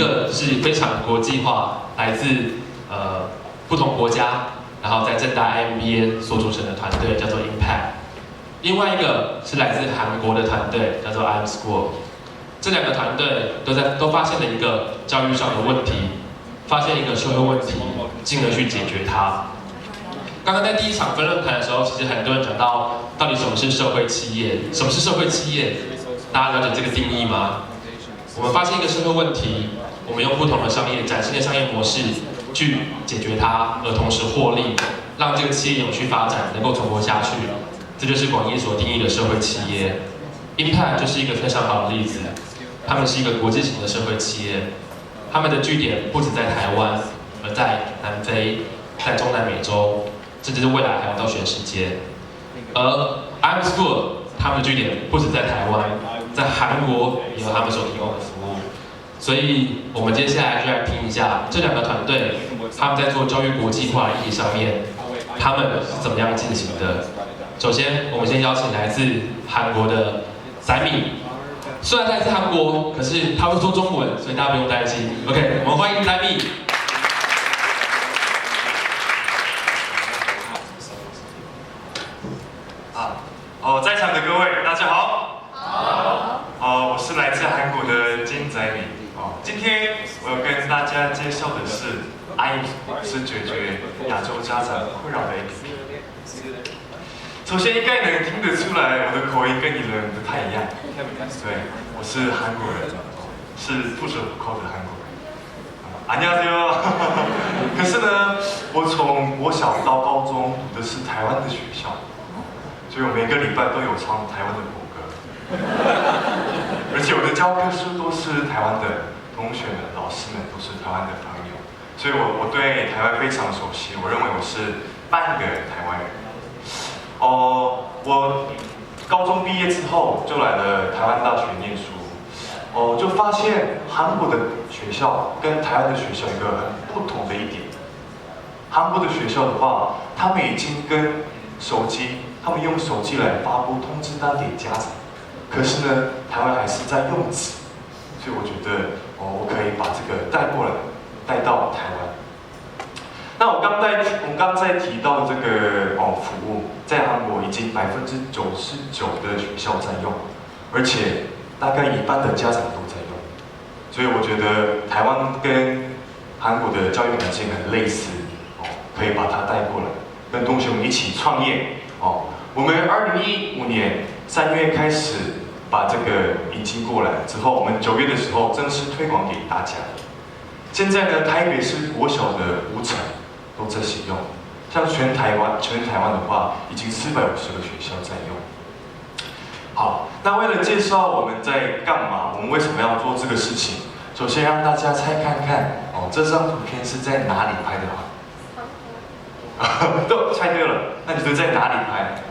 个是非常国际化，来自不同国家，然后在政大 MBA 所组成的团队叫做 IMPCT。另外一个是来自韩国的团队叫做 Iamschool。这两个团队都发现了一个教育上的问题，发现一个社会问题，进而去解决它。刚刚在第一场分论坛的时候，其实很多人讲到底什么是社会企业？什么是社会企业？大家了解这个定义吗？我们发现一个社会问题，我们用不同的崭新的商业模式去解决它，而同时获利，让这个企业永续发展，能够存活下去。这就是广义所定义的社会企业。IMPCT 就是一个非常好的例子，他们是一个国际型的社会企业，他们的据点不止在台湾，而在南非，在中南美洲，甚至是未来还要到全世界。而 Iamschool 他们的据点不止在台湾，在韩国也有他们所提供的服务。所以，我们接下来就来听一下这两个团队他们在做教育国际化议题上面，他们是怎么样进行的。首先，我们先邀请来自韩国的宰敏。虽然来自韩国，可是他会说中文，所以大家不用担心。OK， 我们欢迎宰敏。在场的各位，大家好。好。我是来自韩国的金宰敏。今天我要跟大家介绍的是 iamschool 是解决亚洲家长困扰的 APP。首先应该能听得出来，我的口音跟你们不太一样。对，我是韩国人，是不折不扣的韩国人。안녕하세요。可是呢，我从国小到高中读的是台湾的学校，所以我每个礼拜都有唱台湾的国歌，而且我的教科书都是台湾的同学们、老师们都是台湾的朋友，所以我对台湾非常熟悉。我认为我是半个台湾人。我高中毕业之后就来了台湾大学念书，就发现韩国的学校跟台湾的学校有一个很不同的一点。韩国的学校的话，他们已经跟他们用手机来发布通知单给家长，可是呢，台湾还是在用纸，所以我觉得我可以把这个带过来，带到台湾。那我刚才提到的这个服务，在韩国已经99%的学校在用，而且大概一半的家长都在用，所以我觉得台湾跟韩国的教育环境很类似，可以把它带过来，跟同学们一起创业。我们2015年3月开始把这个引进过来，之后我们9月的时候正式推广给大家。现在呢，台北市国小的5成。都在使用，像全台湾的话，已经450个学校在用。好，那为了介绍我们在干嘛，我们为什么要做这个事情，首先让大家猜看看，这张图片是在哪里拍的都猜对了，那你觉得在哪里拍？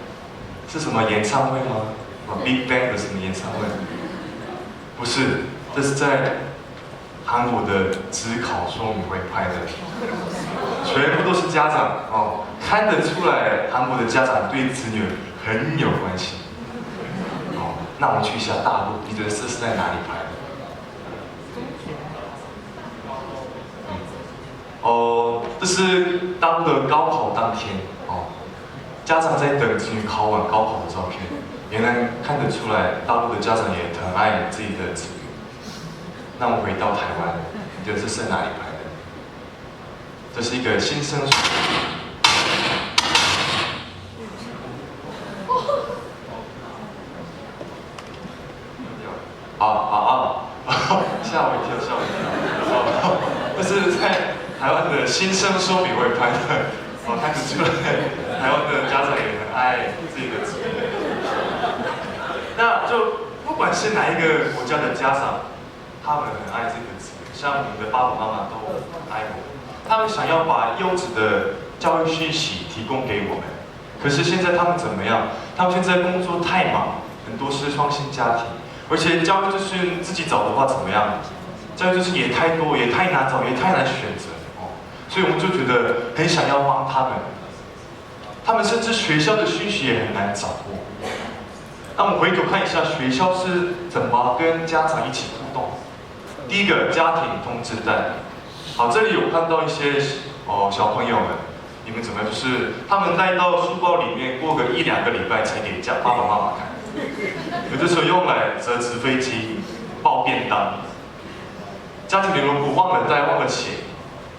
是什么演唱会吗？Big Bang 的什么演唱会？不是，这是在韩国的指考说明会拍的。全部都是家长看得出来韩国的家长对子女很有关系。那我们去一下大陆，你觉得这是在哪里拍的？这是大陆的高考当天家长在等子女考完高考的照片，也能看得出来大陆的家长也很爱自己的子女。那我们回到台湾，你觉得这是在哪里拍的？这是一个新生说吓我一跳。这是在台湾的新生说明会拍的，看得出来台湾的家长也很爱自己的子女。那就不管是哪一个国家的家长，他们很爱自己的子女，像我们的爸爸妈妈都爱我们。他们想要把优质的教育讯息提供给我们，可是现在他们怎么样？他们现在工作太忙，很多是双薪家庭，而且教育就是自己找的话怎么样？教育就是也太多，也太难找，也太难选择所以我们就觉得很想要帮他们。他们甚至学校的讯息也很难掌握。那我们回头看一下学校是怎么跟家长一起互动。第一个家庭通知单。好，这里有看到一些小朋友们，你们怎么样？就是他们带到书包里面，过个1、2个礼拜才给爸爸妈妈看。有的时候用来折纸飞机、报便当。家庭联络簿忘了带、忘了写，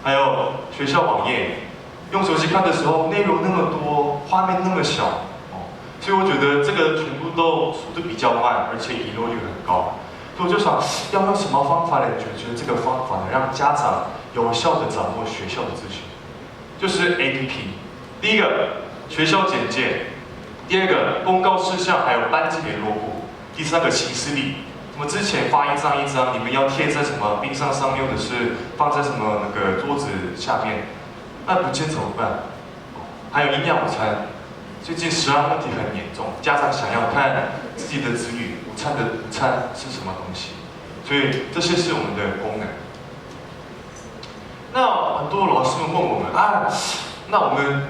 还有学校网页，用手机看的时候内容那么多，画面那么小，所以我觉得这个全部都速度比较慢，而且遗漏率很高。所以我就想，要用什么方法来解决这个方法呢？让家长有效地掌握学校的资讯，就是 APP。第一个，学校简介；第二个，公告事项，还有班级联络簿；第三个，行事历。我们之前发一张一张，你们要贴在什么冰箱上面，或者是放在什么那个桌子下面，那不见怎么办？还有营养午餐，最近食安问题很严重，家长想要看自己的子女午餐是什么东西，所以这些是我们的功能。那很多老师们问我们那我们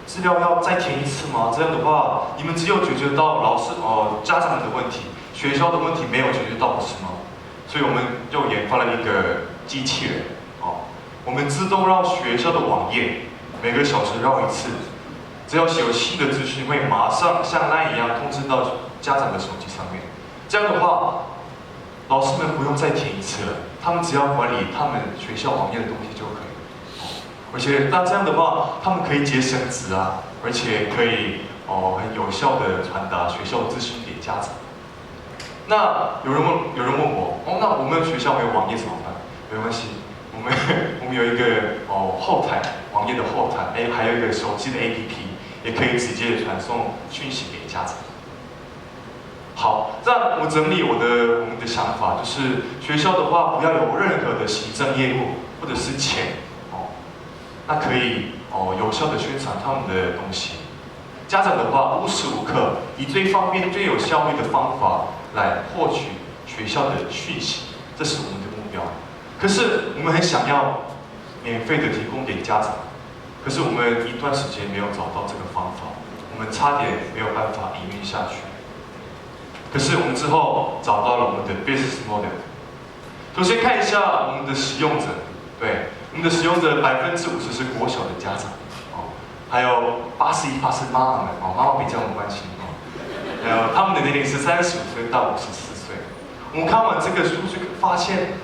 资料要再填一次吗？这样的话，你们只有解决到家长的问题。学校的问题没有解决到，不是吗？所以我们就研发了一个机器人，我们自动绕学校的网页，每个小时绕一次，只要有新的资讯，会马上像LINE一样通知到家长的手机上面。这样的话，老师们不用再填一次了，他们只要管理他们学校网页的东西就可以。而且那这样的话，他们可以节省纸而且可以很有效的传达学校资讯给家长。那有人问我，那我们学校没有网页怎么办？没关系，我们有一个后台网页的后台，还有一个手机的 APP， 也可以直接传送讯息给家长。好，这样我整理我们的想法，就是学校的话不要有任何的行政业务或者是钱，那可以有效的宣传他们的东西。家长的话无时无刻以最方便、最有效率的方法来获取学校的讯息，这是我们的目标。可是我们很想要免费的提供给家长，可是我们一段时间没有找到这个方法，我们差点没有办法营运下去。可是我们之后找到了我们的 business model。首先看一下我们的使用者，对，我们的使用者50%是国小的家长，还有81%是妈妈们，妈妈比较有关心，还有他们的年龄是35岁到54岁。我们看完这个数据，发现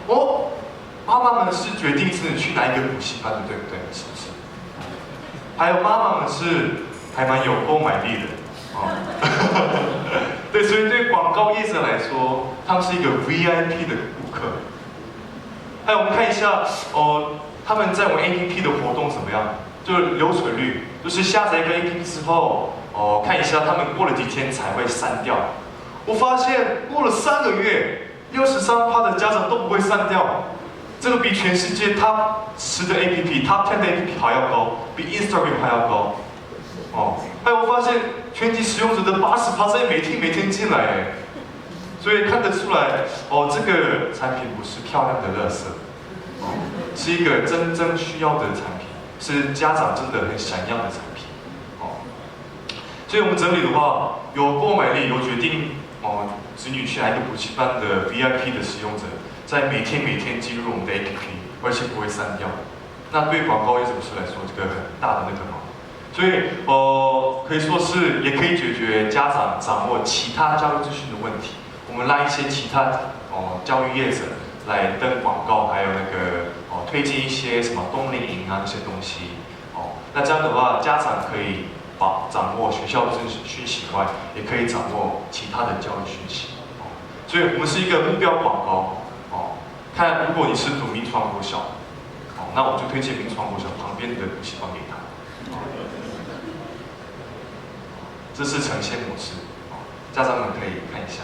妈妈们是决定自己去哪一个补习班的，对不对？是不是？还有妈妈们是还蛮有购买力的，对，所以对广告业者来说，他们是一个 VIP 的顾客。还有我们看一下他们在我们 APP 的活动怎么样？就是留存率，就是下载一个 APP 之后，看一下他们过了几天才会删掉。我发现过了3个月，63%的家长都不会删掉，这个比全世界 Top 10的 APP、Top 10的 APP 还要高，比 Instagram 还要高。还有我发现全体使用者的80%每天进来，所以看得出来，这个产品不是漂亮的垃圾，是一个真正需要的产品。是家长真的很想要的产品，所以我们整理的话，有购买力、有决定子女去哪一个补习班的 VIP 的使用者，在每天进入我们的 APP， 而且不会删掉。那对广告业者来说，这个很大的那个忙。所以可以说是也可以解决家长掌握其他教育资讯的问题。我们拉一些其他教育业者来登广告，还有那个推荐一些什么冬令营那些东西，那这样的话，家长可以掌握学校的讯息外，也可以掌握其他的教育讯息，所以我们是一个目标广告，看如果你是读民传国小，那我就推荐民传国小旁边的补习班给他，这是呈现模式，家长们可以看一下。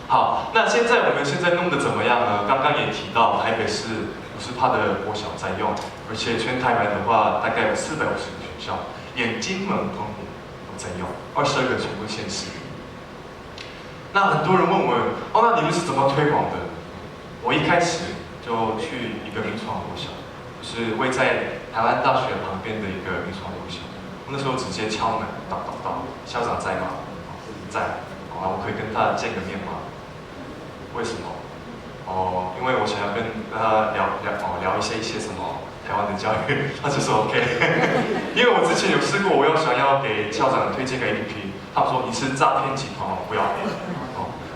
好，那现在我们弄得怎么样呢？刚刚也提到，台北市50%的国小在用，而且全台湾的话，大概有450个学校，连金门、澎湖都在用，22个全部县市。那很多人问我，那你们是怎么推广的？我一开始就去一个民传国小，就是位在台湾大学旁边的一个民传国小。我那时候直接敲门，到，校长在吗？在。我可以跟他见个面吗？为什么？因为我想要跟他聊一些什么台湾的教育，他就说 OK， 因为我之前有试过，我想要给校长推荐个 APP， 他们说你是诈骗集团，我不要。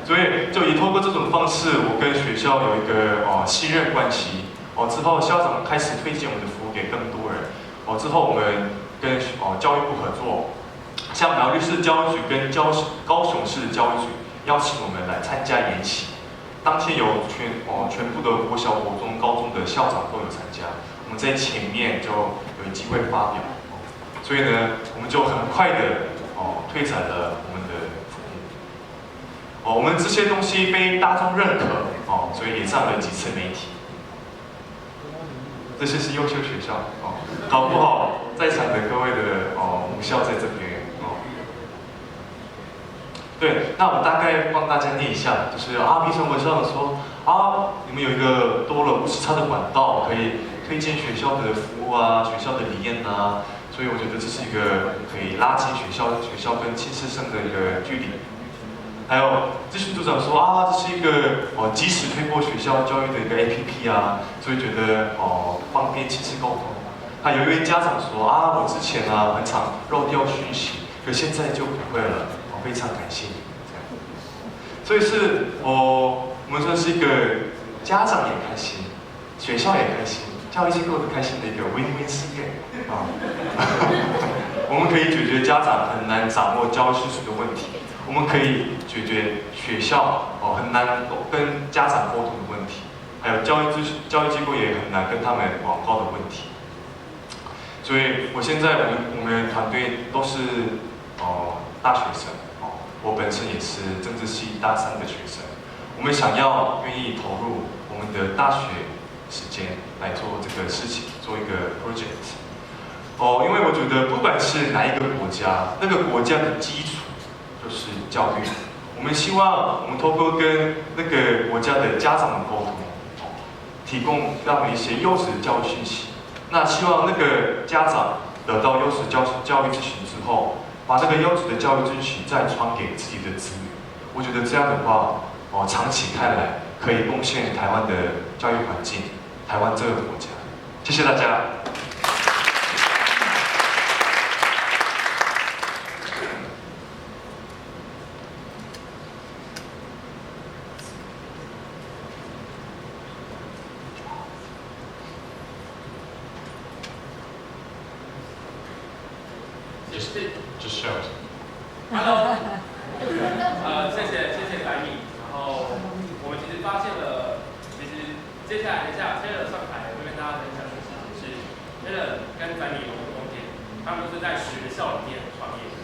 所以就以透过这种方式，我跟学校有一个信任关系。之后校长开始推荐我们的服务给更多人。之后我们跟教育部合作，像苗栗市教育局跟高雄市教育局邀请我们来参加研习。当天有全部的国小、国中、高中的校长都有参加。我们在前面就有机会发表。所以呢，我们就很快的推展了我们的服务。我们这些东西被大众认可，所以也上了几次媒体。这些是优秀学校，搞不好在场的各位的母校在这边，对，那我大概帮大家念一下，就是平常我校长说你们有一个多了50叉的管道，可以推荐学校的服务啊，学校的理念啊，所以我觉得这是一个可以拉近学校跟亲师生的一个距离。还有咨询组长说这是一个即时推播学校教育的一个 APP 啊，所以觉得方便亲子沟通。还有一位家长说我之前很常漏掉讯息，可现在就不会了，非常感谢你。所以是我们算是一个家长也开心，学校也开心，教育机构都开心的一个 win-win 事业我们可以解决家长很难掌握教育事实的问题。我们可以解决学校很难跟家长沟通的问题，还有教育机构也很难跟他们广告的问题。所以我现在我们团队都是大学生，我本身也是政治系大3的学生。我们想要愿意投入我们的大学时间来做这个事情，做一个 project。因为我觉得不管是哪一个国家，那个国家的基础就是教育。我们希望我们透过跟那个国家的家长们沟通，提供他们一些优质的教育讯息。那希望那个家长得到优质教育咨询之后，把这个优质的教育咨询再传给自己的子女。我觉得这样的话，长期看来可以贡献台湾的教育环境，台湾这个国家。谢谢大家。Just show it. Hello. 谢谢白米。然后我们其实发现了，其实接下来Taylor 上台会跟大家分享的是Taylor跟白米有个共点，他们都是在学校里面创业的。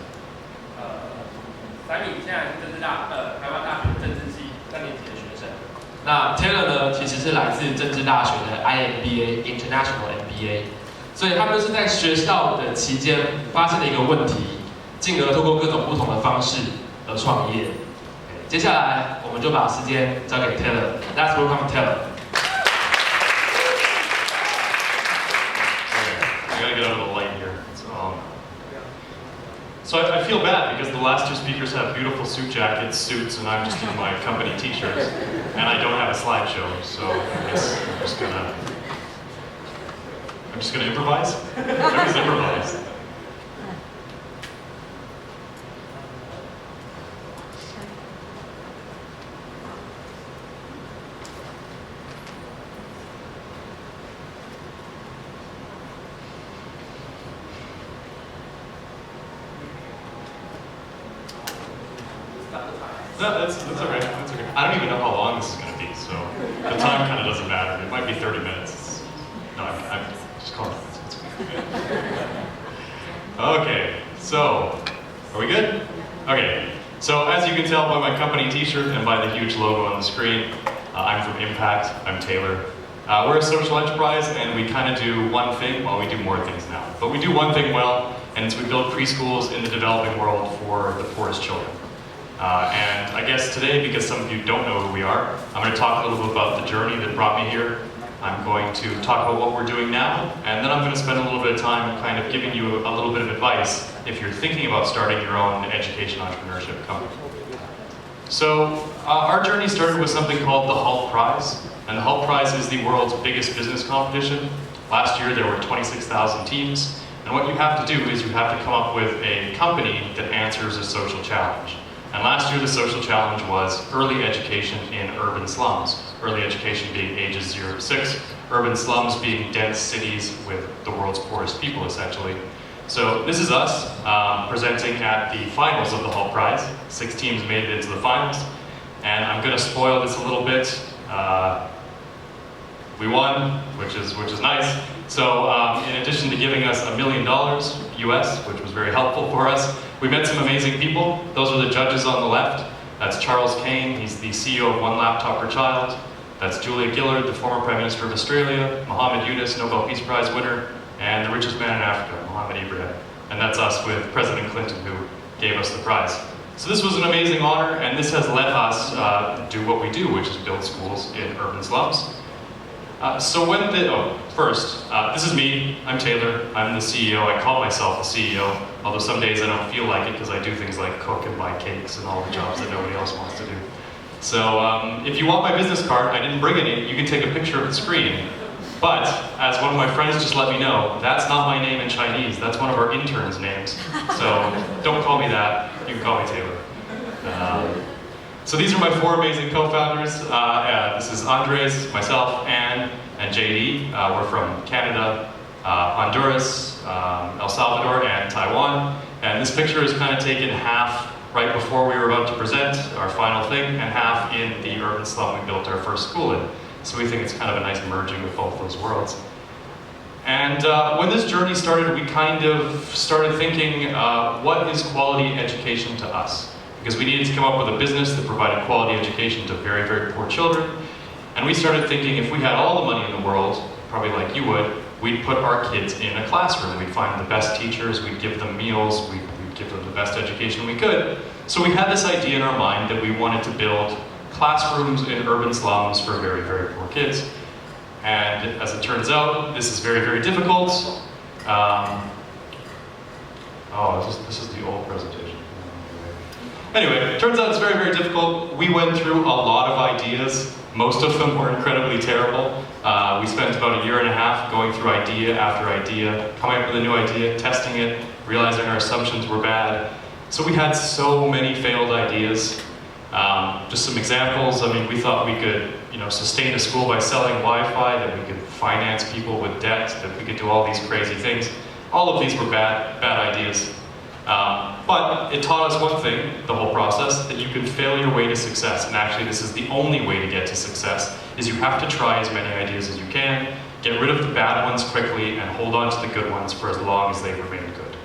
白米现在是台湾大学政治系3年级的学生。那 Taylor 呢，其实是来自政治大学的 IMBA International MBA。所以他们是在学校的期间发现了一个问题，进而透过各种不同的方式而创业。接下来我们就把时间交给 Taylor。Let's welcome Taylor. I gotta get out of the light here. So I feel bad because the last 2 speakers have beautiful suit jackets, suits, and I'm just in my company t-shirts, and I don't have a slideshow. So I guess I'm just gonna improvise? I just improvise. No, that's okay. That's okay. I don't even know how long this is gonna be, so the time kind of doesn't matter. It might be 30 minutes. No, I'm just calling it. Okay, so are we good? Okay, so as you can tell by my company t-shirt and by the huge logo on the screen, I'm from Impact. I'm Taylor. We're a social enterprise, and we kind of do one thing while we do more things now. But we do one thing well, and it's we build preschools in the developing world for the poorest children. And I guess today, because some of you don't know who we are, I'm going to talk a little bit about the journey that brought me here. I'm going to talk about what we're doing now, and then I'm going to spend a little bit of time kind of giving you a little bit of advice if you're thinking about starting your own education entrepreneurship company. So our journey started with something called the Hult Prize. And the Hult Prize is the world's biggest business competition. Last year there were 26,000 teams. And what you have to do is you have to come up with a company that answers a social challenge. And last year the social challenge was early education in urban slums. Early education being ages 0 to 6, urban slums being dense cities with the world's poorest people, essentially. So this is us presenting at the finals of the Hult Prize. 6 teams made it into the finals. And I'm going to spoil this a little bit. We won, which is nice. So in addition to giving us $1 million US, which was very helpful for us, we met some amazing people. Those are the judges on the left. That's Charles Kane, he's the CEO of One Laptop Per Child. That's Julia Gillard, the former Prime Minister of Australia, Mohammed Yunus, Nobel Peace Prize winner, and the richest man in Africa, Mohammed Ibrahim. And that's us with President Clinton, who gave us the prize. So this was an amazing honor, and this has let us do what we do, which is build schools in urban slums. This is me, I'm Taylor, I'm the CEO, I call myself the CEO, although some days I don't feel like it because I do things like cook and buy cakes and all the jobs that nobody else wants to do. So if you want my business card, I didn't bring any, you can take a picture of the screen. But, as one of my friends just let me know, that's not my name in Chinese, that's one of our interns' names. So don't call me that, you can call me Taylor. So these are my 4 amazing co-founders. This is Andres, myself, Anne, and JD. We're from Canada, Honduras, El Salvador, and Taiwan. And this picture is kind of taken half right before we were about to present our final thing, and half in the urban slum we built our first school in. So we think it's kind of a nice merging of both those worlds. And when this journey started, we kind of started thinking, what is quality education to us? Because we needed to come up with a business that provided quality education to very, very poor children. And we started thinking if we had all the money in the world, probably like you would, we'd put our kids in a classroom. We'd find the best teachers, we'd give them meals, we'd give them the best education we could. So we had this idea in our mind that we wanted to build classrooms in urban slums for very, very poor kids. And as it turns out, this is very, very difficult. This is the old presentation. Anyway, it turns out it's very, very difficult. We went through a lot of ideas. Most of them were incredibly terrible. We spent about 1.5 years going through idea after idea, coming up with a new idea, testing it, realizing our assumptions were bad. So we had so many failed ideas. Just some examples. I mean, we thought we could, sustain a school by selling Wi-Fi, that we could finance people with debt, that we could do all these crazy things. All of these were bad ideas. But it taught us one thing, the whole process, that you can fail your way to success. And actually, this is the only way to get to success, is you have to try as many ideas as you can, get rid of the bad ones quickly, and hold on to the good ones for as long as they remain good.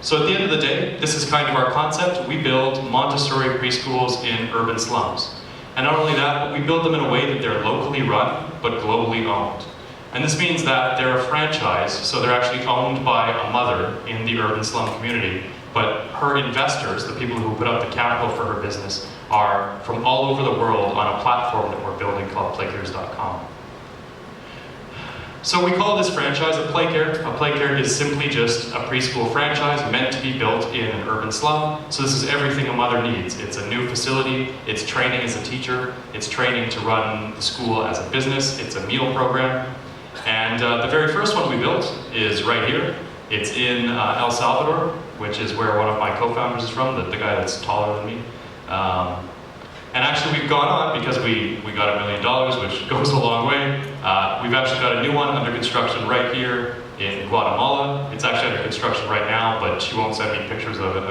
So at the end of the day, this is kind of our concept. We build Montessori preschools in urban slums. And not only that, but we build them in a way that they're locally run, but globally owned. And this means that they're a franchise, so they're actually owned by a mother in the urban slum community, but her investors, the people who put up the capital for her business, are from all over the world on a platform that we're building called playcares.com. So we call this franchise a playcare. A playcare is simply just a preschool franchise meant to be built in an urban slum. So this is everything a mother needs. It's a new facility, it's training as a teacher, it's training to run the school as a business, it's a meal program. And the very first one we built is right here. It's in El Salvador, which is where one of my co-founders is from, the guy that's taller than me. And actually we've gone on because we got $1 million, which goes a long way. We've actually got a new one under construction right here in Guatemala. It's actually under construction right now, but she won't send me pictures of it.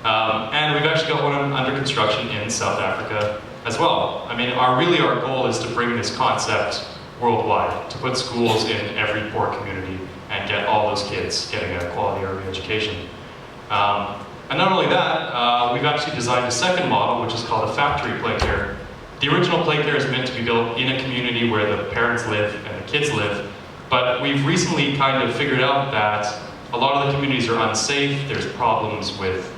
And we've actually got one under construction in South Africa as well. I mean, our goal is to bring this concept worldwide, to put schools in every poor community and get all those kids getting a quality early education. And not only that, we've actually designed a second model, which is called a factory playcare. The original playcare is meant to be built in a community where the parents live and the kids live, but we've recently kind of figured out that a lot of the communities are unsafe, there's problems with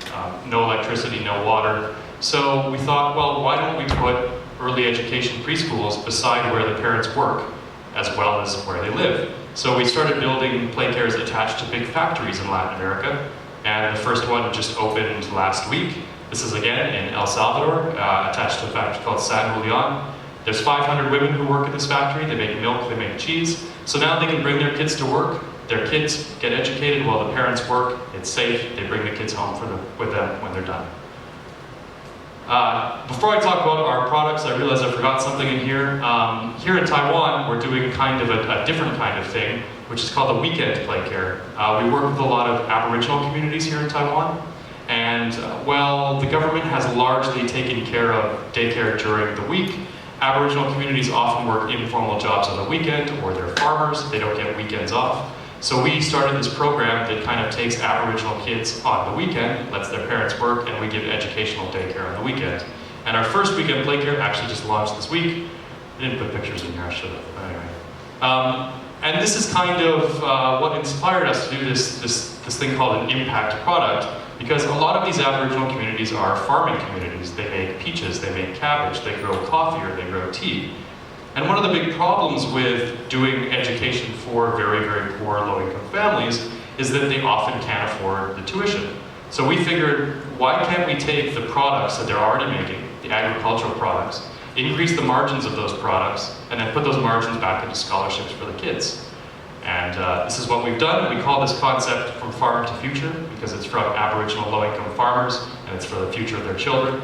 no electricity, no water. So we thought, well, why don't we put early education preschools beside where the parents work, as well as where they live. So we started building playcares attached to big factories in Latin America, and the first one just opened last week. This is again in El Salvador, attached to a factory called San Julian. There's 500 women who work at this factory. They make milk, they make cheese. So now they can bring their kids to work. Their kids get educated while the parents work. It's safe. They bring the kids home with them when they're done. Before I talk about our products, I realized I forgot something in here. Here in Taiwan, we're doing kind of a different kind of thing, which is called the weekend play care. We work with a lot of Aboriginal communities here in Taiwan. And while the government has largely taken care of daycare during the week, Aboriginal communities often work informal jobs on the weekend, or they're farmers, they don't get weekends off. So we started this program that kind of takes Aboriginal kids on the weekend, lets their parents work, and we give educational daycare on the weekend. And our first weekend play care actually just launched this week. I didn't put pictures in here, I should have. Anyway. And this is kind of what inspired us to do this thing called an impact product, because a lot of these Aboriginal communities are farming communities. They make peaches, they make cabbage, they grow coffee, or they grow tea. And one of the big problems with doing education for very, very poor, low-income families is that they often can't afford the tuition. So we figured, why can't we take the products that they're already making, the agricultural products, increase the margins of those products, and then put those margins back into scholarships for the kids? And this is what we've done. We call this concept From Farm to Future, because it's from Aboriginal low-income farmers, and it's for the future of their children.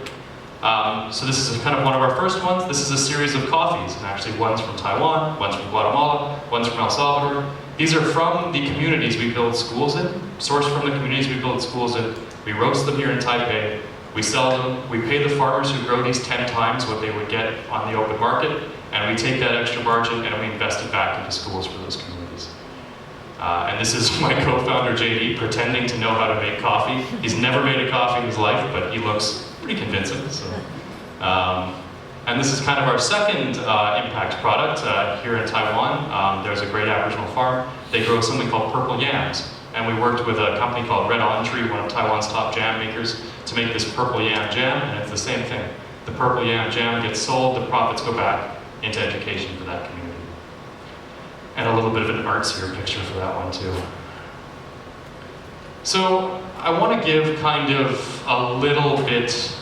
So this is kind of one of our first ones. This is a series of coffees, and actually one's from Taiwan, one's from Guatemala, one's from El Salvador. These are from the communities we build schools in, sourced from the communities we build schools in. We roast them here in Taipei, we sell them, we pay the farmers who grow these 10 times what they would get on the open market, and we take that extra margin and we invest it back into schools for those communities. And this is my co-founder, JD, pretending to know how to make coffee. He's never made a coffee in his life, but he looks pretty convincing. So. And this is kind of our second impact product here in Taiwan. There's a great Aboriginal farm. They grow something called purple yams. And we worked with a company called Red On Tree, one of Taiwan's top jam makers, to make this purple yam jam, and it's the same thing. The purple yam jam gets sold, the profits go back into education for that community. And a little bit of an artsier picture for that one too. So I want to give kind of a little bit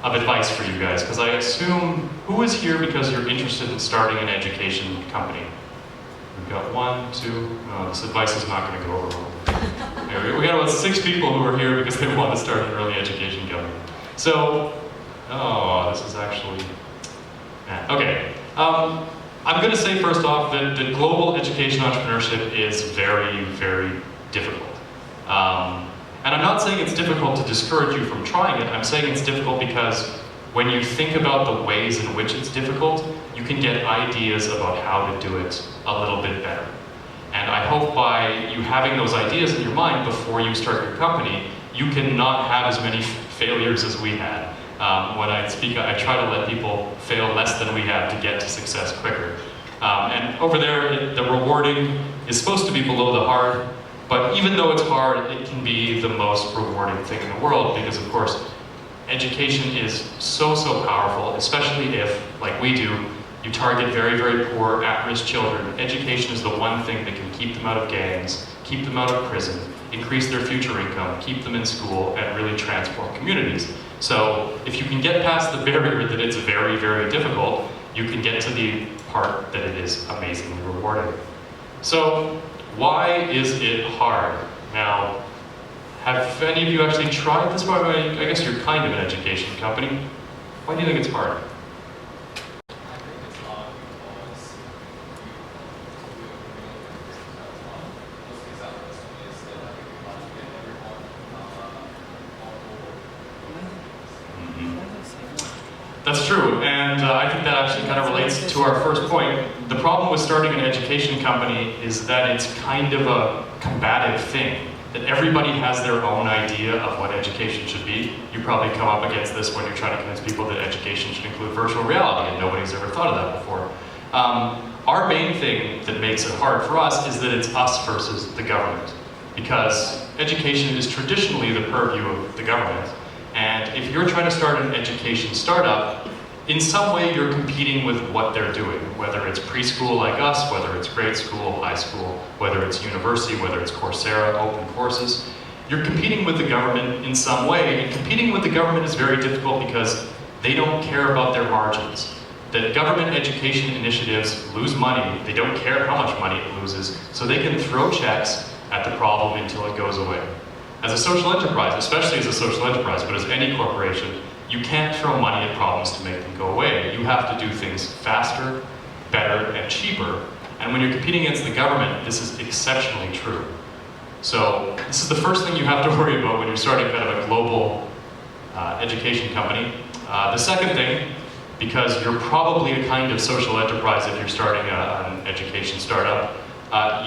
of advice for you guys, because I assume, who is here because you're interested in starting an education company? We've got 1, 2, no, this advice is not going to go over well. We got about 6 people who are here because they want to start an early education company. So, this is actually, okay. I'm going to say first off that global education entrepreneurship is very, very difficult. And I'm not saying it's difficult to discourage you from trying it. I'm saying it's difficult because when you think about the ways in which it's difficult, you can get ideas about how to do it a little bit better. And I hope by you having those ideas in your mind before you start your company, you can not have as many failures as we had. When I speak, I try to let people fail less than we have to get to success quicker. And over there, the rewarding is supposed to be below the hard, but even though it's hard, it can be the most rewarding thing in the world, because of course, education is so, so powerful, especially if, like we do, you target very, very poor, at-risk children. Education is the one thing that can keep them out of gangs, keep them out of prison, increase their future income, keep them in school, and really transform communities. So if you can get past the barrier that it's very, very difficult, you can get to the part that it is amazingly rewarding. So why is it hard? Now, have any of you actually tried this? I guess you're kind of an education company. Why do you think it's hard? That's true, and I think that actually kind of relates to our first point. The problem with starting an education company is that it's kind of a combative thing, that everybody has their own idea of what education should be. You probably come up against this when you're trying to convince people that education should include virtual reality, and nobody's ever thought of that before. Our main thing that makes it hard for us is that it's us versus the government, because education is traditionally the purview of the government. And if you're trying to start an education startup, in some way you're competing with what they're doing, whether it's preschool like us, whether it's grade school, high school, whether it's university, whether it's Coursera, open courses. you're competing with the government in some way, and competing with the government is very difficult because they don't care about their margins. The government education initiatives lose money, they don't care how much money it loses, so they can throw checks at the problem until it goes away. As a social enterprise, especially as a social enterprise, but as any corporation, you can't throw money at problems to make them go away. You have to do things faster, better, and cheaper. And when you're competing against the government, this is exceptionally true. So this is the first thing you have to worry about when you're starting kind of a global education company. The second thing, because you're probably a kind of social enterprise if you're starting an education startup,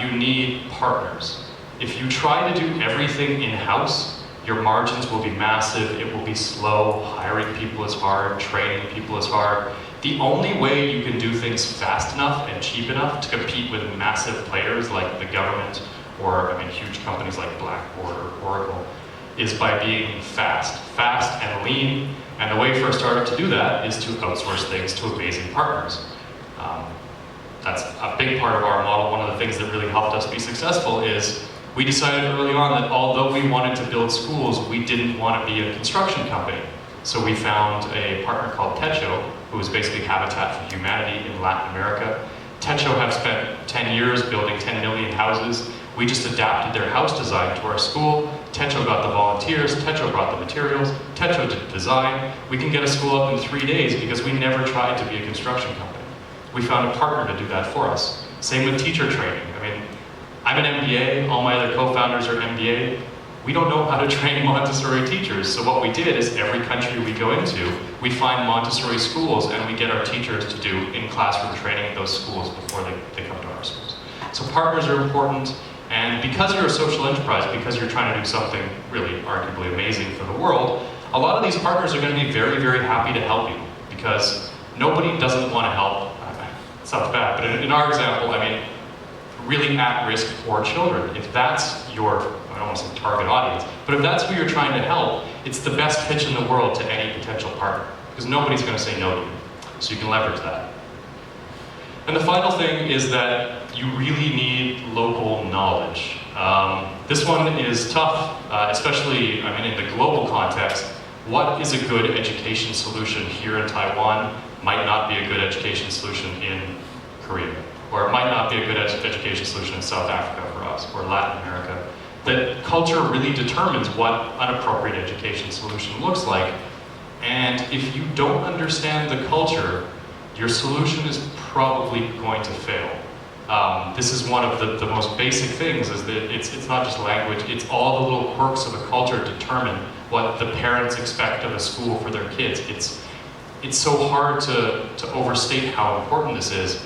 you need partners. If you try to do everything in-house, your margins will be massive, it will be slow, hiring people is hard, training people is hard. The only way you can do things fast enough and cheap enough to compete with massive players like the government or huge companies like Blackboard or Oracle is by being fast and lean. And the way for a startup to do that is to outsource things to amazing partners. That's a big part of our model. One of the things that really helped us be successful is we decided early on that although we wanted to build schools, we didn't want to be a construction company. So we found a partner called Techo, who is basically Habitat for Humanity in Latin America. Techo have spent 10 years building 10 million houses. We just adapted their house design to our school. Techo got the volunteers, Techo brought the materials, Techo did the design. We can get a school up in 3 days because we never tried to be a construction company. We found a partner to do that for us. Same with teacher training. I'm an MBA, all my other co-founders are MBA. We don't know how to train Montessori teachers, so what we did is every country we go into, we find Montessori schools and we get our teachers to do in-classroom training at those schools before they come to our schools. So partners are important, and because you're a social enterprise, because you're trying to do something really arguably amazing for the world, a lot of these partners are going to be very, very happy to help you, because nobody doesn't want to help. It sounds bad, but in our example, really at-risk poor children. If that's your, I don't want to say target audience, but if that's who you're trying to help, it's the best pitch in the world to any potential partner, because nobody's going to say no to you. So you can leverage that. And the final thing is that you really need local knowledge. This one is tough, especially in the global context. What is a good education solution here in Taiwan might not be a good education solution in Korea. Or it might not be a good education solution in South Africa for us, or Latin America. That culture really determines what an appropriate education solution looks like. And if you don't understand the culture, your solution is probably going to fail. This is one of the most basic things, is that it's not just language, it's all the little quirks of a culture determine what the parents expect of a school for their kids. It's so hard to overstate how important this is.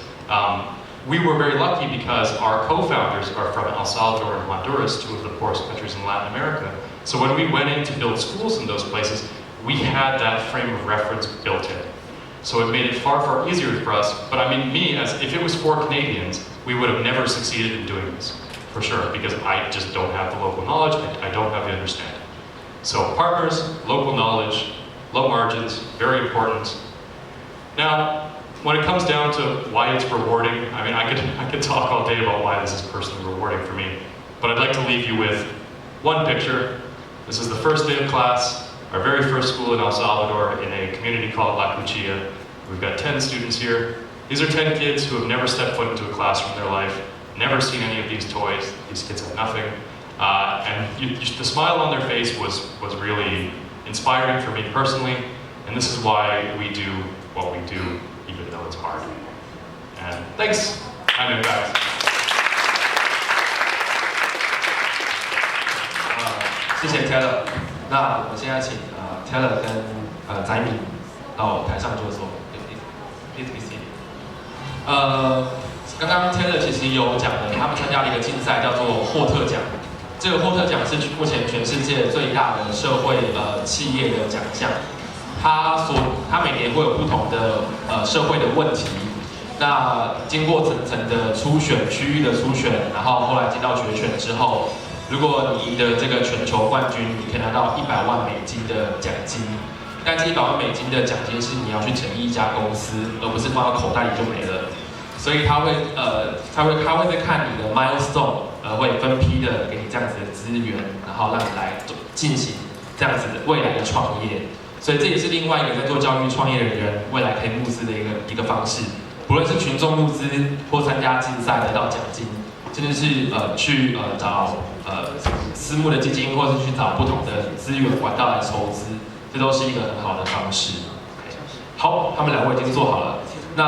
We were very lucky because our co-founders are from El Salvador and Honduras, two of the poorest countries in Latin America. So when we went in to build schools in those places, we had that frame of reference built in. So it made it far, far easier for us. But if it was for Canadians, we would have never succeeded in doing this, for sure, because I just don't have the local knowledge, I don't have the understanding. So partners, local knowledge, low margins, very important. Now, when it comes down to why it's rewarding, I could talk all day about why this is personally rewarding for me, but I'd like to leave you with one picture. This is the first day of class, our very first school in El Salvador in a community called La Cuchilla. We've got 10 students here. These are 10 kids who have never stepped foot into a classroom in their life, never seen any of these toys. These kids have nothing. The smile on their face was really inspiring for me personally, and this is why we do what we do, even though it's hard. And thanks. I'm IMPCT. 谢谢 Taylor。那我们现在请Taylor 跟宰敏到台上就说 ，Please be seated。刚刚 Taylor 其实有讲的，他们参加了一个竞赛叫做霍特奖。这个霍特奖是目前全世界最大的社会企业的奖项。它每年会有不同的社会的问题。那经过层层的初选、区域的初选，然后后来进到决选之后，如果你赢得这个全球冠军，你可以拿到100万美金的奖金。但这100万美金的奖金是你要去成立一家公司，而不是放到口袋里就没了。所以他会在看你的 milestone，会分批的给你这样子的资源，然后让你来进行这样子的未来的创业。所以这也是另外一个在做教育创业的人未来可以募资的一个方式。不论是群众募资或参加竞赛得到奖金，甚至是去找私募的基金，或是去找不同的资源管道来筹资，这都是一个很好的方式。好，他们两位已经做好了。那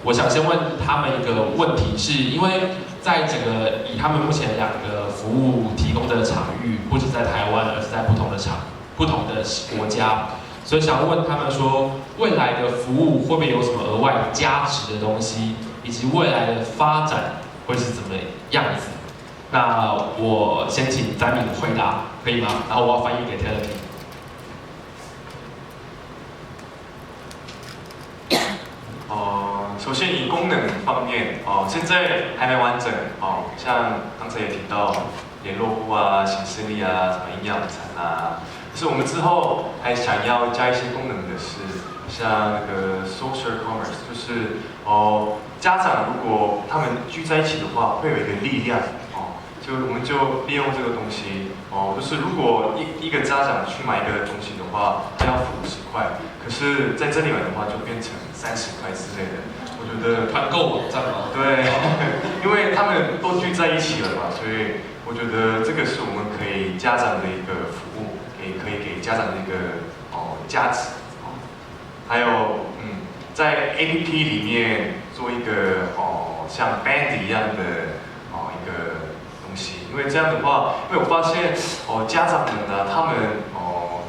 我想先问他们一个问题，是因为在整个以他们目前两个服务提供的场域，不仅在台湾，而是在不同的国家，所以想问他们说，未来的服务会不会有什么额外加值的东西，以及未来的发展会是怎么样子？那我先请詹敏回答，可以吗？然后我要翻译给 Taylor 听。首先以功能方面，现在还没完整，像刚才也提到联络簿啊、行事历啊、什么营养午餐啊，可是我们之后还想要加一些功能的是，像那个 social commerce， 就是家长如果他们聚在一起的话，会有一个力量，就我们就利用这个东西，就是如果一个家长去买一个东西的话，他要付50块，可是在这里买的话就变成30块之类的。我觉得团购网站吗？对，因为他们都聚在一起了嘛，所以我觉得这个是我们可以家长的一个服务，可以给家长的一个价值。还有在 APP 里面做一个像 band 一样的一个东西，因为这样的话，因为我发现家长们呢，他们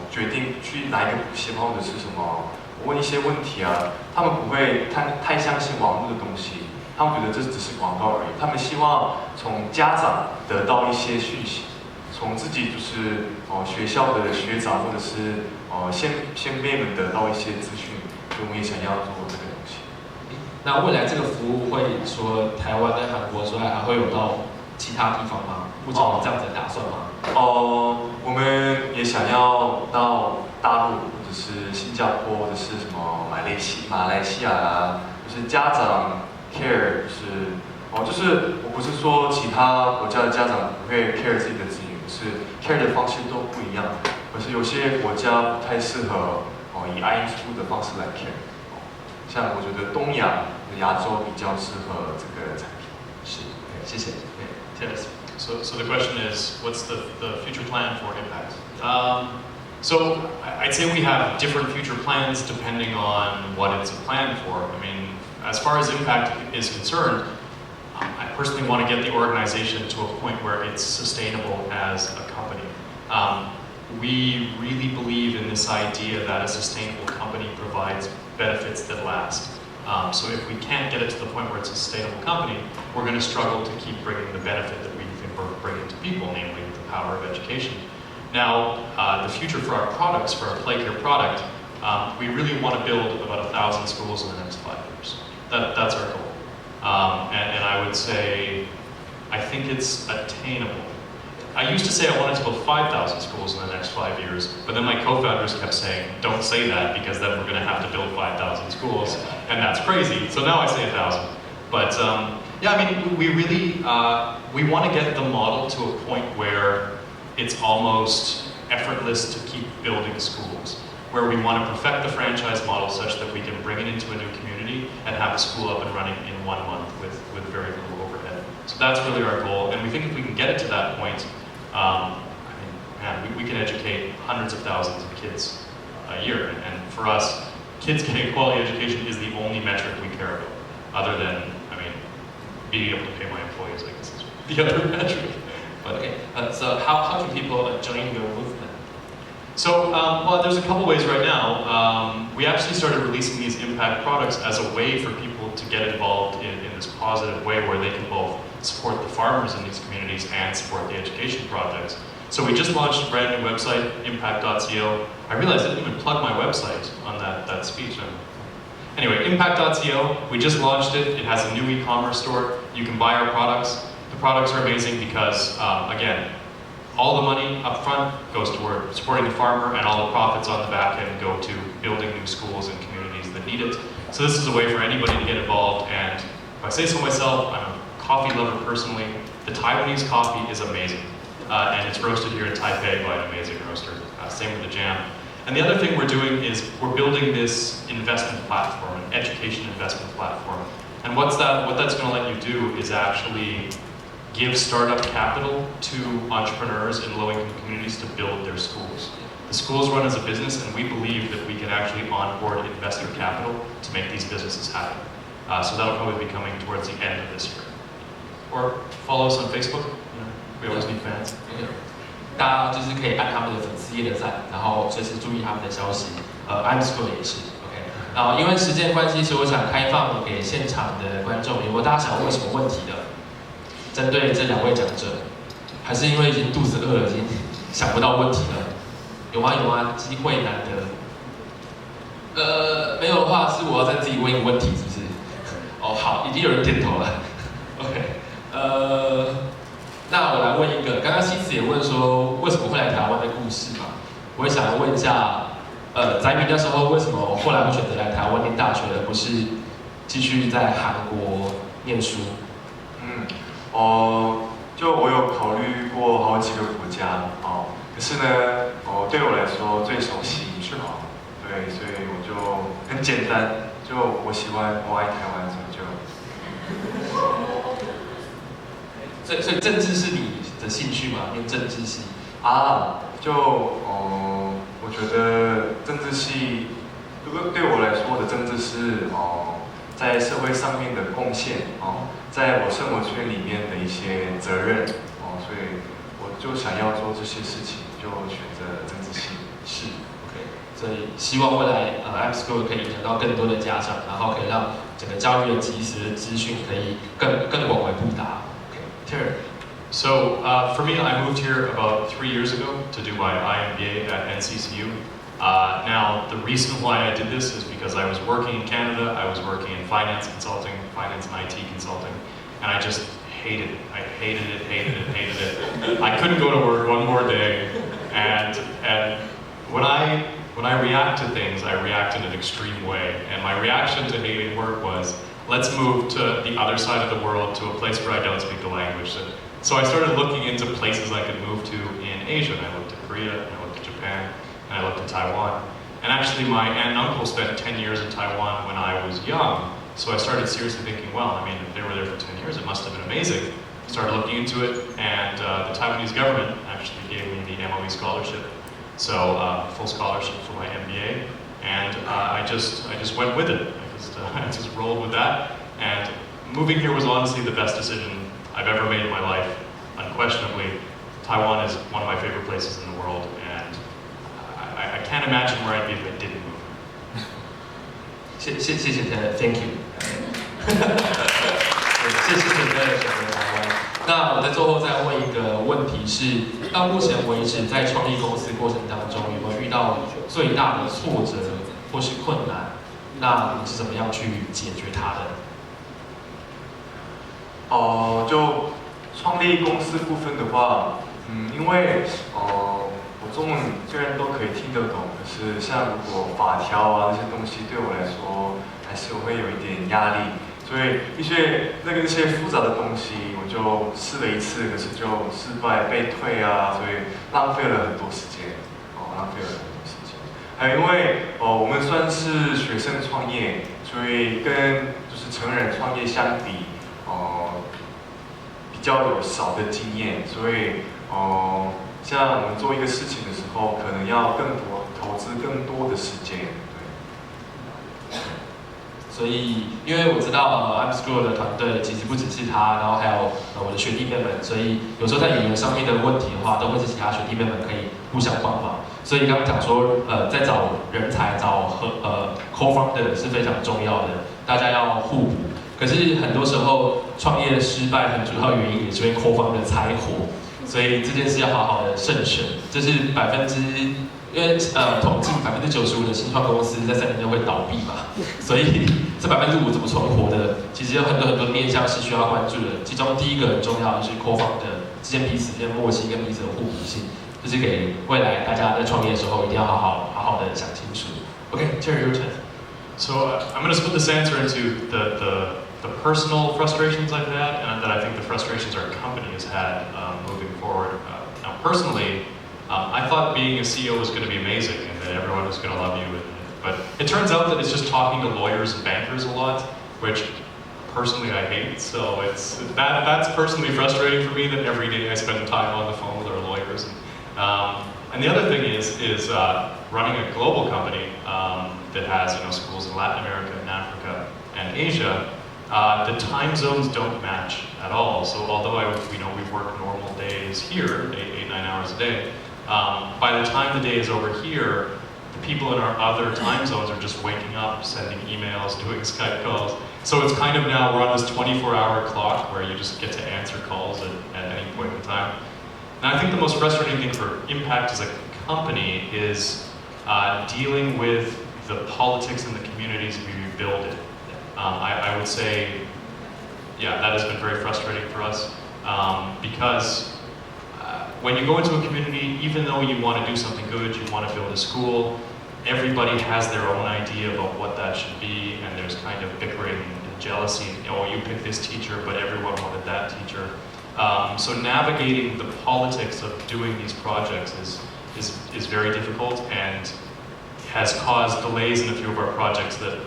决定去哪一个补习班或者是什么。我问一些问题啊，他们不会太相信网络的东西，他们觉得这只是广告而已。他们希望从家长得到一些讯息，从自己就是学校的学长或者是先辈们得到一些资讯，所以我们也想要做这个东西。那未来这个服务会除台湾跟韩国之外，还会有到其他地方吗？目前有这样子的打算吗？我们也想要到大陆。就是新加坡或者是什么马来西亚啊，就是家长 care， 就是我不是说其他国家的家长不会 care 自己的子女，是 care 的方式都不一样，可是有些国家不太适合以 iamschool 的方式来 care， 像我觉得东亚洲比较适合这个产品。是，谢谢。So the question is, what's the future plan for Impact? So I'd say we have different future plans depending on what it's planned for. I mean, as far as Impact is concerned, I personally want to get the organization to a point where it's sustainable as a company. We really believe in this idea that a sustainable company provides benefits that last. So if we can't get it to the point where it's a sustainable company, we're going to struggle to keep bringing the benefit that we think we're bringing to people, namely the power of education. Now, the future for our products, for our PlayCare product, we really want to build about 1,000 schools in the next 5 years. That's our goal. And I would say, I think it's attainable. I used to say I wanted to build 5,000 schools in the next 5 years, but then my co-founders kept saying, don't say that because then we're going to have to build 5,000 schools, and that's crazy. So now I say 1,000. But yeah, I mean, we really, we want to get the model to a point where it's almost effortless to keep building schools, where we want to perfect the franchise model such that we can bring it into a new community and have the school up and running in 1 month with very little overhead. So that's really our goal, and we think if we can get it to that point, I mean, man, we can educate hundreds of thousands of kids a year, and for us, kids getting quality education is the only metric we care about, other than, I mean, being able to pay my employees, I guess is the other metric. But okay, so how can people join your movement? So, well, there's a couple ways right now. We actually started releasing these impact products as a way for people to get involved in this positive way where they can both support the farmers in these communities and support the education projects. So we just launched a brand new website, impact.co. I realized I didn't even plug my website on that speech. Anyway, impact.co, we just launched it. It has a new e-commerce store. You can buy our products. The products are amazing because, again, all the money up front goes toward supporting the farmer, and all the profits on the back end go to building new schools and communities that need it. So this is a way for anybody to get involved, and if I say so myself, I'm a coffee lover personally. The Taiwanese coffee is amazing. and it's roasted here in Taipei by an amazing roaster. Same with the jam. And the other thing we're doing is we're building this investment platform, an education investment platform. And what that's going to let you do is actually give startup capital to entrepreneurs in low-income communities to build their schools. The schools run as a business, and we believe that we can actually onboard investor capital to make these businesses happen. So that'll probably be coming towards the end of this year. Or follow us on Facebook. We always need fans. 大家就是可以按他们的粉丝页的赞，然后随时注意他们的消息。iamschool 也是 OK。然后因为时间关系，所以我想开放给现场的观众，如果大家想问什么问题的，针对这2位讲者，还是因为已经肚子饿了，已经想不到问题了，有吗？有吗？机会难得。没有的话，是我要再自己问一个问题，是不是？哦，好，已经有人点头了。OK，那我来问一个，刚刚西子也问说为什么会来台湾的故事嘛，我也想要问一下，宰敏那时候为什么后来会选择来台湾念大学，而不是继续在韩国念书？就我有考虑过好几个国家，可是呢，对我来说最熟悉是韩国，对，所以我就很简单，就我喜欢，我爱台湾，所以就。所以政治是你的兴趣吗？念政治系我觉得政治系，如果对我来说，我的政治是在社会上面的贡献在我生活圈里面的一些责任所以我就想要做这些事情，就选择政治系。是 OK， 所以希望未来iamschool 可以影响到更多的家长，然后可以让整个教育的及时的资讯可以更广为布达。So for me, I moved here about 3 years ago to do my IMBA at NCCU. Now, the reason why I did this is because I was working in Canada, I was working in finance consulting, finance and IT consulting, and I just hated it. I hated it. I couldn't go to work one more day, and when I react to things, I react in an extreme way, and my reaction to hating work was, let's move to the other side of the world, to a place where I don't speak the language. So I started looking into places I could move to in Asia, and I looked at Korea, and I looked at Japan, and I looked at Taiwan. And actually my aunt and uncle spent 10 years in Taiwan when I was young, so I started seriously thinking, well, I mean, if they were there for 10 years, it must have been amazing. Started looking into it, and the Taiwanese government actually gave me the MOE scholarship, so full scholarship for my MBA, and I just went with it. I just rolled with that, and moving here was honestly the best decision I've ever made in my life. Unquestionably, Taiwan is one of my favorite places in the world, and I can't imagine where I'd be if I didn't move. 谢谢 Taylor，Thank you 。谢谢 Taylor 选择台湾。那我在最后再问一个问题是，到目前为止在创立公司过程当中，有没有遇到最大的挫折或是困难？那你是怎么样去解决它的？就创立公司部分的话，因为我中文虽然都可以听得懂，可是像如果法条这些东西对我来说还是会有一点压力，所以一些复杂的东西我就试了一次，可是就失败被退所以浪费了很多时间，还有因为我们算是学生创业，所以跟就是成人创业相比，比较有少的经验，所以像我们做一个事情的时候，可能要投资更多的时间。所以，因为我知道iamschool 的团队其实不只是他，然后还有我的学弟妹们，所以有时候在语言上面的问题的话，都会是其他学弟妹们可以互相帮忙。所以刚刚讲说，在找人才、找co-founder 是非常重要的，大家要互补。可是很多时候创业失败很主要原因也是因为 co-founder 拆伙，所以这件事要好好的慎选。这是因为统计95%的新创公司在3年内会倒闭嘛，所以这5%怎么存活的，其实有很多面向是需要关注的。其中第一个很重要就是 co-founder 之间彼此间默契跟彼此的互补性，就是给未来大家在创业的时候一定要好好的想清楚。OK，Jerry your turn. So I'm going to split this answer into the personal frustrations I've had, and that I think the frustrations our company has had moving forward. personally, I thought being a CEO was going to be amazing and that everyone was going to love you. But it turns out that it's just talking to lawyers and bankers a lot, which personally I hate. So that's personally frustrating for me that every day I spend time on the phone with our lawyers. And the other thing is running a global company that has schools in Latin America and Africa and Asia. The time zones don't match at all. So although we work normal days here, 8-9 hours a day, by the time the day is over here, the people in our other time zones are just waking up, sending emails, doing Skype calls. So it's kind of now we're on this 24-hour clock where you just get to answer calls at any point in time. And I think the most frustrating thing for Impact as a company is dealing with the politics and the communities we build it. I would say, yeah, that has been very frustrating for us because when you go into a community, even though you want to do something good, you want to build a school, everybody has their own idea about what that should be, and there's kind of bickering and jealousy. You picked this teacher, but everyone wanted that teacher. So navigating the politics of doing these projects is very difficult and has caused delays in a few of our projects that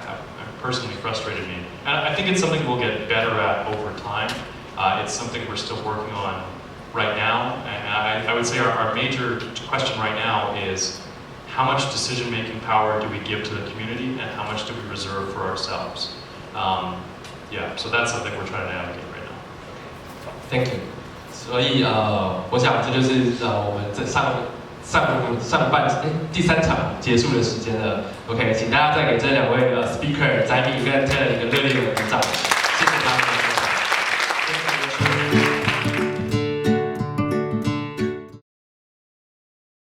have personally frustrated me. And I think it's something we'll get better at over time. It's something we're still working on right now. And I would say our major question right now is how much decision-making power do we give to the community and how much do we reserve for ourselves? Yeah, so that's something we're trying to navigate right now. Thank you. 所以我想这就是我们第3场结束的时间了。OK， 请大家再给这2位speaker 宰敏跟 Taylor 一个热烈的鼓掌。